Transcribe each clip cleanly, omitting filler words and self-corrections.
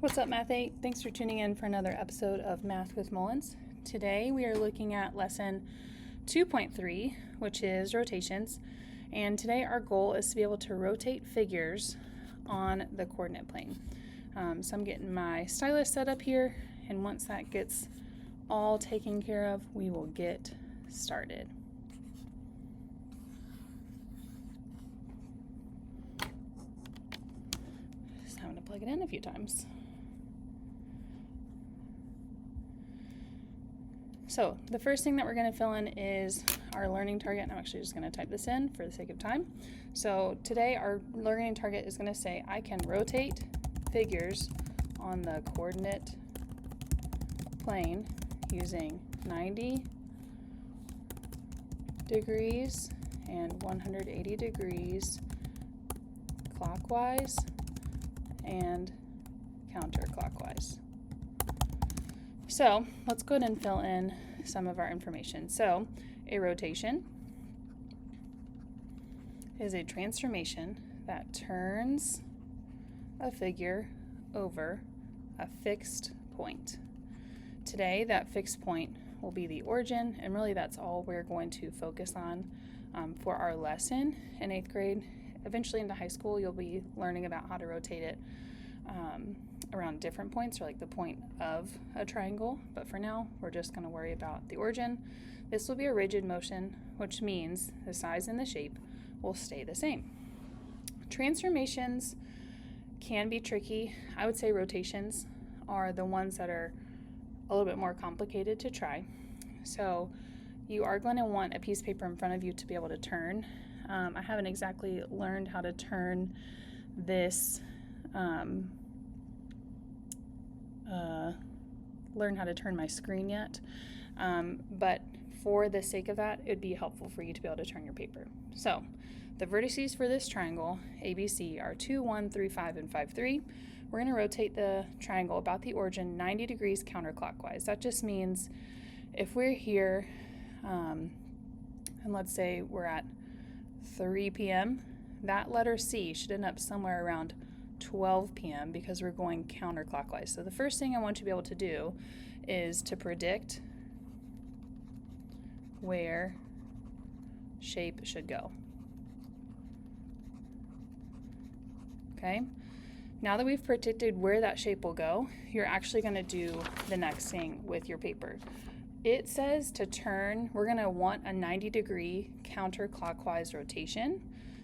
What's up, Math 8? Thanks for tuning in for another episode of Math with Mullins. Today we are looking at lesson 2.3, which is rotations. And today our goal is to be able to rotate figures on the coordinate plane. So I'm getting my stylus set up here, and once that gets all taken care of, we will get started. Just having to plug it in a few times. So the first thing that we're going to fill in is our learning target, and I'm actually just going to type this in for the sake of time. So today our learning target is going to say I can rotate figures on the coordinate plane using 90 degrees and 180 degrees clockwise and counterclockwise. So let's go ahead and fill in some of our information. So a rotation is a transformation that turns a figure over a fixed point. Today that fixed point will be the origin, and really that's all we're going to focus on for our lesson in 8th grade. Eventually into high school you'll be learning about how to rotate it around different points, or like the point of a triangle, but for now we're just going to worry about the origin. This will be a rigid motion, which means the size and the shape will stay the same. Transformations can be tricky. I would say rotations are the ones that are a little bit more complicated to try. So you are going to want a piece of paper in front of you to be able to turn. I haven't exactly learned how to turn this my screen yet, but for the sake of that, it would be helpful for you to be able to turn your paper. So the vertices for this triangle ABC are 2, 1, 3, 5, and 5, 3. We're going to rotate the triangle about the origin 90 degrees counterclockwise. That just means if we're here, and let's say we're at 3 p.m., that letter C should end up somewhere around 12 p.m. because we're going counterclockwise. So the first thing I want you to be able to do is to predict where shape should go. Okay, now that we've predicted where that shape will go, you're actually going to do the next thing with your paper. It says to turn, we're going to want a 90-degree counterclockwise rotation.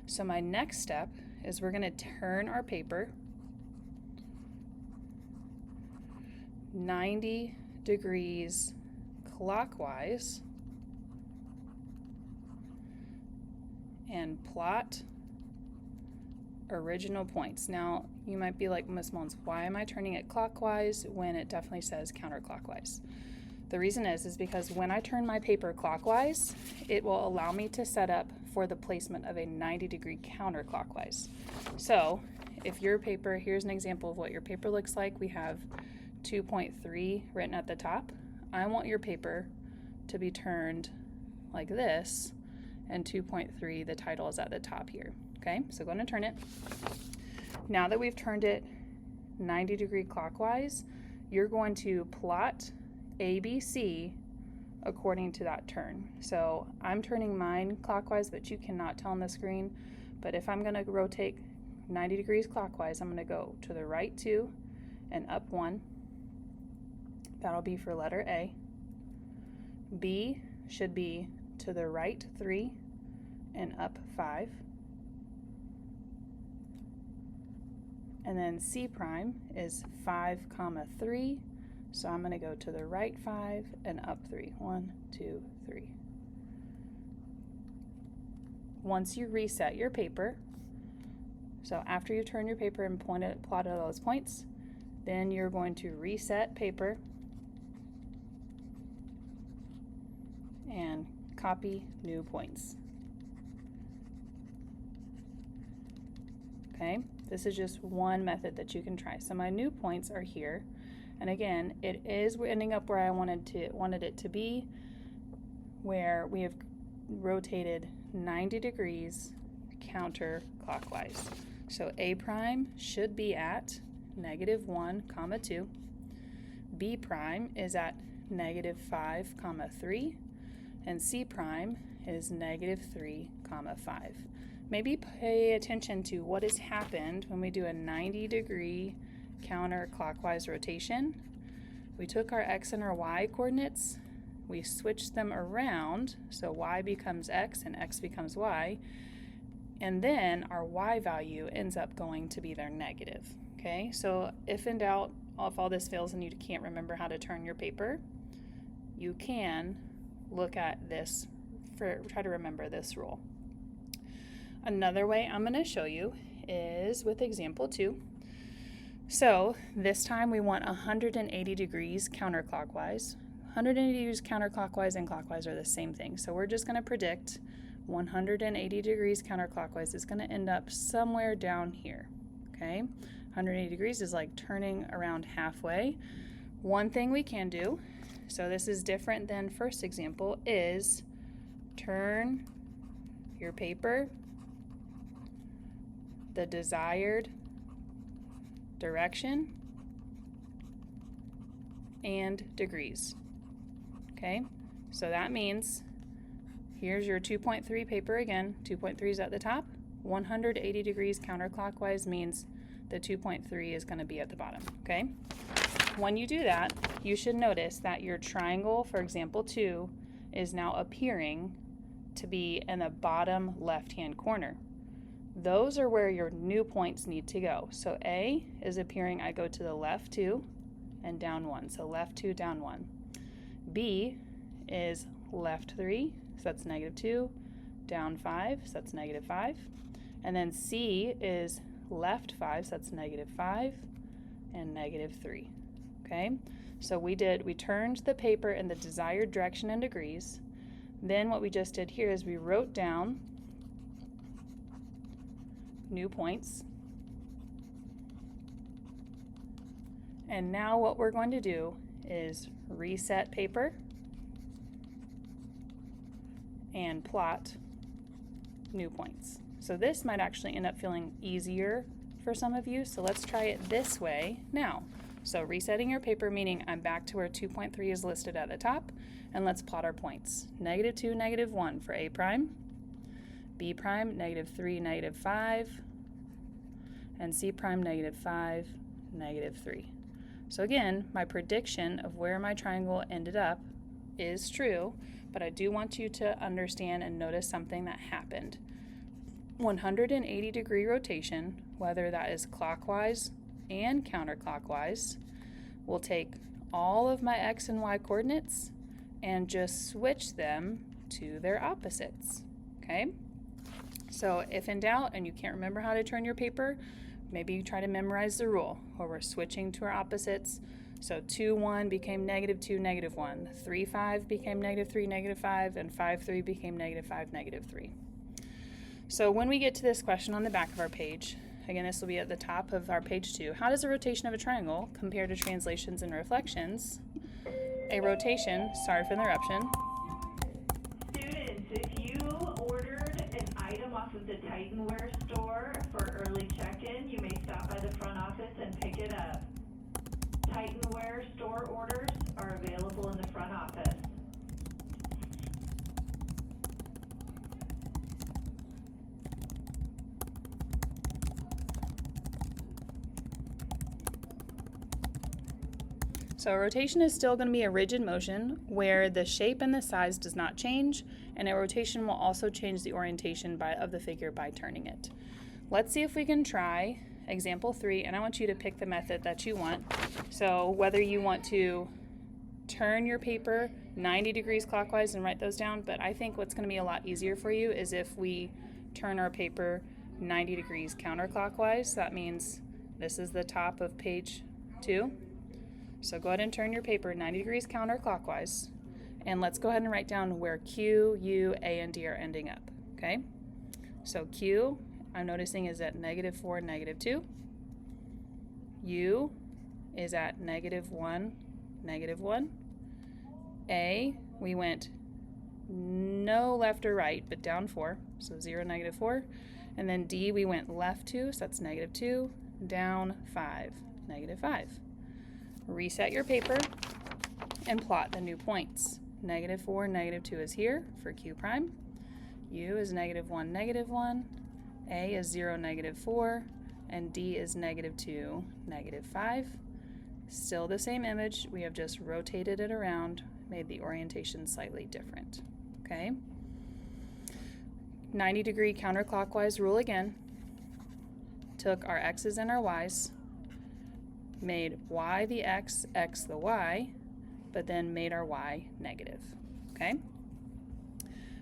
So my next step is we're going to turn our paper 90 degrees clockwise and plot original points. Now you might be like, Ms. Mullins, why am I turning it clockwise when it definitely says counterclockwise? The reason is because when I turn my paper clockwise, it will allow me to set up for the placement of a 90-degree counterclockwise. So if your paper, here's an example of what your paper looks like. We have 2.3 written at the top. I want your paper to be turned like this, and 2.3, the title is at the top here. Okay, so go ahead and turn it. Now that we've turned it 90-degree clockwise, you're going to plot ABC according to that turn. So I'm turning mine clockwise, but you cannot tell on the screen. But if I'm going to rotate 90 degrees clockwise, I'm going to go to the right 2 and up 1. That'll be for letter A. B should be to the right 3 and up 5. And then C prime is 5, 3. So I'm going to go to the right 5 and up 3. 1, 2, 3. Once you reset your paper, so after you turn your paper and plotted all those points, then you're going to reset paper and copy new points. Okay, this is just one method that you can try. So my new points are here. And again, we're ending up where I wanted it to be, where we have rotated 90 degrees counterclockwise. So A prime should be at -1, 2. B prime is at -5, 3. And C prime is -3, 5. Maybe pay attention to what has happened when we do a 90-degree counterclockwise rotation. We took our x and our y coordinates, we switched them around, so y becomes x and x becomes y, and then our y value ends up going to be their negative. Okay, so if in doubt, if all this fails and you can't remember how to turn your paper, you can look at this, try to remember this rule. Another way I'm going to show you is with example 2. So this time we want 180 degrees counterclockwise. 180 degrees counterclockwise and clockwise are the same thing. So we're just going to predict 180 degrees counterclockwise is going to end up somewhere down here. Okay, 180 degrees is like turning around halfway. One thing we can do, so this is different than first example, is turn your paper the desired direction and degrees. Okay, so that means here's your 2.3 paper again. 2.3 is at the top. 180 degrees counterclockwise means the 2.3 is going to be at the bottom. Okay, when you do that, you should notice that your triangle, for example 2, is now appearing to be in the bottom left-hand corner. Those are where your new points need to go. So A is appearing, I go to the left 2 and down 1. So left 2, down 1. B is left 3, so that's -2, down 5, so that's -5. And then C is left 5, so that's -5, and -3. Okay, so we turned the paper in the desired direction and degrees. Then what we just did here is we wrote down new points. And now what we're going to do is reset paper and plot new points. So this might actually end up feeling easier for some of you, so let's try it this way now. So resetting your paper, meaning I'm back to where 2.3 is listed at the top, and let's plot our points. -2, -1 for A prime, B prime, -3, -5, and C prime, -5, -3. So again, my prediction of where my triangle ended up is true, but I do want you to understand and notice something that happened. 180 degree rotation, whether that is clockwise and counterclockwise, will take all of my x and y coordinates and just switch them to their opposites. Okay? So if in doubt and you can't remember how to turn your paper, maybe you try to memorize the rule where we're switching to our opposites. So 2, 1 became -2, -1. 3, 5 became -3, -5, and 5, 3 became -5, -3. So when we get to this question on the back of our page, again, this will be at the top of our page 2. How does the rotation of a triangle compare to translations and reflections? A rotation, sorry for the interruption. Students, if you ordered an item off of the Titanware store for early check-in, you may stop by the front office and pick it up. Titanware store orders are available in the front office. So rotation is still going to be a rigid motion where the shape and the size does not change, and a rotation will also change the orientation of the figure by turning it. Let's see if we can try example 3, and I want you to pick the method that you want. So whether you want to turn your paper 90 degrees clockwise and write those down, but I think what's going to be a lot easier for you is if we turn our paper 90 degrees counterclockwise. That means this is the top of page 2. So go ahead and turn your paper 90 degrees counterclockwise, and let's go ahead and write down where Q, U, A, and D are ending up, okay? So Q, I'm noticing, is at -4, -2. U is at -1, -1. A, we went no left or right, but down 4, so 0, -4. And then D, we went left 2, so that's -2, down 5. -5. Reset your paper and plot the new points. -4, -2 is here for Q prime. U is -1, -1. A is 0, -4. And D is -2, -5. Still the same image, we have just rotated it around, made the orientation slightly different, okay? 90-degree counterclockwise rule again. Took our X's and our Y's, made Y the X, X the Y, but then made our Y negative, okay?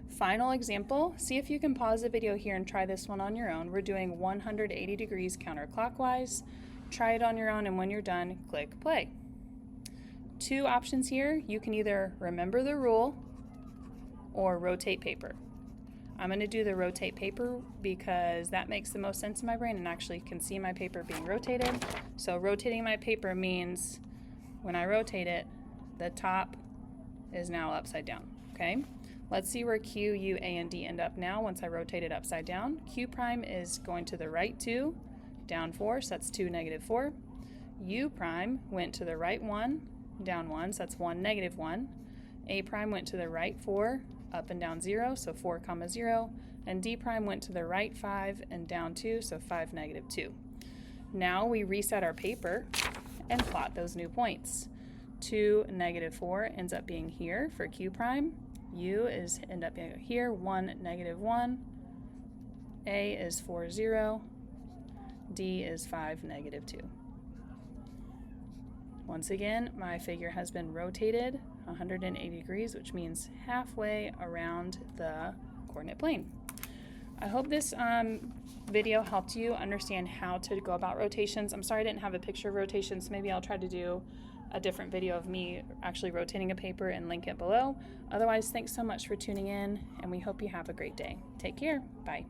Final example, see if you can pause the video here and try this one on your own. We're doing 180 degrees counterclockwise. Try it on your own, and when you're done, click play. Two options here. You can either remember the rule or rotate paper. I'm going to do the rotate paper because that makes the most sense in my brain and actually can see my paper being rotated. So rotating my paper means when I rotate it, the top is now upside down, okay? Let's see where Q, U, A, and D end up now once I rotate it upside down. Q prime is going to the right 2, down 4, so that's 2, -4. U prime went to the right 1, down 1, so that's 1, -1. A prime went to the right 4, up and down 0, so 4, 0. And D prime went to the right 5 and down 2, so 5, -2. Now we reset our paper and plot those new points. 2, -4 ends up being here for Q prime. U is end up being here, 1, -1. A is 4, 0. D is 5, -2. Once again, my figure has been rotated 180 degrees, which means halfway around the coordinate plane. I hope this video helped you understand how to go about rotations. I'm sorry I didn't have a picture of rotations. Maybe I'll try to do a different video of me actually rotating a paper and link it below. Otherwise, thanks so much for tuning in, and we hope you have a great day. Take care. Bye.